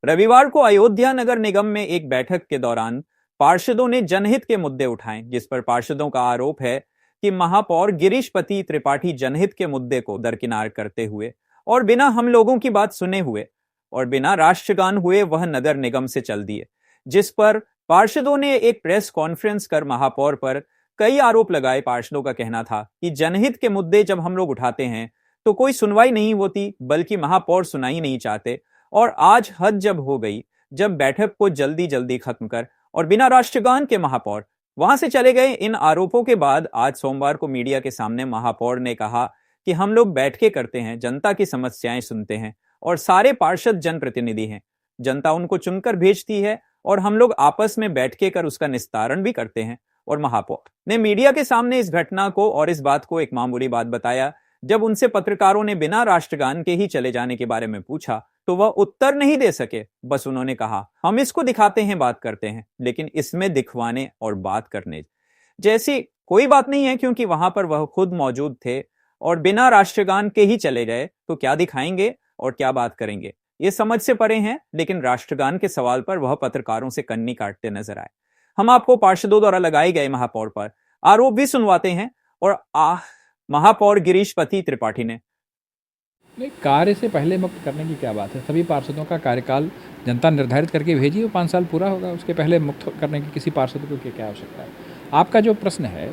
रविवार को अयोध्या नगर निगम में एक बैठक के दौरान पार्षदों ने जनहित के मुद्दे उठाए, जिस पर पार्षदों का आरोप है कि महापौर गिरीशपति त्रिपाठी जनहित के मुद्दे को दरकिनार करते हुए और बिना हम लोगों की बात सुने हुए और बिना राष्ट्रगान हुए वह नगर निगम से चल दिए। जिस पर पार्षदों ने एक प्रेस कॉन्फ्रेंस कर महापौर पर कई आरोप लगाए। पार्षदों का कहना था कि जनहित के मुद्दे जब हम लोग उठाते हैं तो कोई सुनवाई नहीं होती, बल्कि महापौर सुनाई नहीं चाहते। और आज हद जब हो गई, जब बैठक को जल्दी जल्दी खत्म कर और बिना राष्ट्रगान के महापौर वहां से चले गए। इन आरोपों के बाद आज सोमवार को मीडिया के सामने महापौर ने कहा कि हम लोग बैठकें करते हैं, जनता की समस्याएं सुनते हैं और सारे पार्षद जनप्रतिनिधि हैं, जनता उनको चुनकर भेजती है और हम लोग आपस में बैठकें कर उसका निस्तारण भी करते हैं। और महापौर ने मीडिया के सामने इस घटना को और इस बात को एक मामूली बात बताया। जब उनसे पत्रकारों ने बिना राष्ट्रगान के ही चले जाने के बारे में पूछा तो वह उत्तर नहीं दे सके। बस उन्होंने कहा, हम इसको दिखाते हैं, बात करते हैं, लेकिन इसमें दिखवाने और बात करने जैसी कोई बात नहीं है, क्योंकि वहां पर वह खुद मौजूद थे और बिना राष्ट्रगान के ही चले गए तो क्या दिखाएंगे और क्या बात करेंगे, ये समझ से परे हैं। लेकिन राष्ट्रगान के सवाल पर वह पत्रकारों से कन्नी काटते नजर आए। हम आपको पार्षदों द्वारा लगाए गए महापौर पर आरोप भी सुनवाते हैं। और महापौर गिरीशपति त्रिपाठी ने नहीं, कार्य से पहले मुक्त करने की क्या बात है। सभी पार्षदों का कार्यकाल जनता निर्धारित करके भेजी, वो 5 साल पूरा होगा, उसके पहले मुक्त करने की किसी पार्षद को क्या आवश्यकता है। आपका जो प्रश्न है,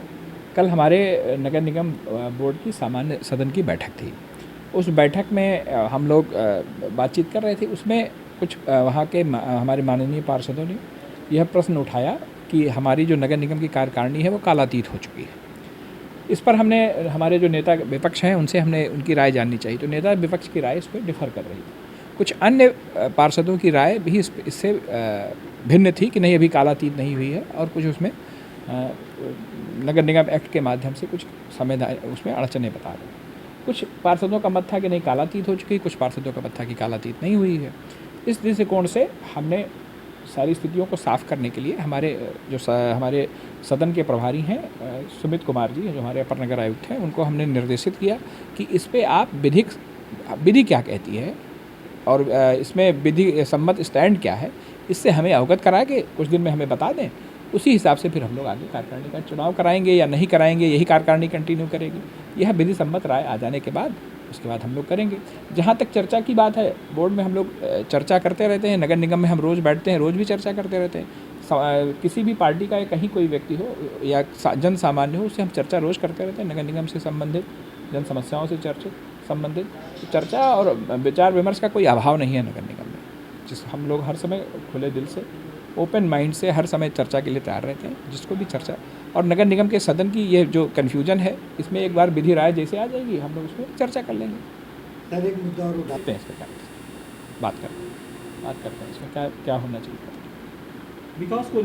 कल हमारे नगर निगम बोर्ड की सामान्य सदन की बैठक थी। उस बैठक में हम लोग बातचीत कर रहे थे। उसमें कुछ वहाँ के हमारे माननीय पार्षदों ने यह प्रश्न उठाया कि हमारी जो नगर निगम की कार्यकारिणी है वो कालातीत हो चुकी है। इस पर हमने हमारे जो नेता विपक्ष हैं उनसे हमने उनकी राय जाननी चाहिए, तो नेता विपक्ष की राय इस पर डिफ़र कर रही थी। कुछ अन्य पार्षदों की राय भी इससे भिन्न थी कि नहीं, अभी कालातीत नहीं हुई है, और कुछ उसमें नगर निगम एक्ट के माध्यम से कुछ उसमें अड़चने बता रहे हैं। कुछ पार्षदों का मत था कि नहीं कालातीत हो चुकी, कुछ पार्षदों का मत था कि कालातीत नहीं हुई है। इस दृष्टिकोण से हमने सारी स्थितियों को साफ करने के लिए हमारे सदन के प्रभारी हैं सुमित कुमार जी, जो हमारे अपर नगर आयुक्त हैं, उनको हमने निर्देशित किया कि इस पे आप विधि क्या कहती है और इसमें विधि सम्मत स्टैंड क्या है, इससे हमें अवगत करा के कुछ दिन में हमें बता दें। उसी हिसाब से फिर हम लोग आगे कार्यकारिणी का चुनाव कराएंगे या नहीं कराएंगे, यही कार्यकारिणी कंटिन्यू करेगी। यह विधि सम्मत राय आ जाने के बाद उसके बाद हम लोग करेंगे। जहाँ तक चर्चा की बात है, बोर्ड में हम लोग चर्चा करते रहते हैं, नगर निगम में हम रोज़ बैठते हैं, रोज़ भी चर्चा करते रहते हैं। किसी भी पार्टी का या कहीं कोई व्यक्ति हो या जन सामान्य हो, उससे हम चर्चा रोज़ करते रहते हैं। नगर निगम से संबंधित जन समस्याओं से संबंधित चर्चा और विचार विमर्श का कोई अभाव नहीं है नगर निगम में। जिस हम लोग हर समय खुले दिल से, ओपन माइंड से हर समय चर्चा के लिए तैयार रहते हैं, जिसको भी चर्चा। और नगर निगम के सदन की ये जो कन्फ्यूजन है, इसमें एक बार विधि राय जैसे आ जाएगी, हम लोग उसमें चर्चा कर लेंगे। सर, एक मुद्दा और उठाते हैं, इस पर बात करते हैं इसमें क्या होना चाहिए। विकास को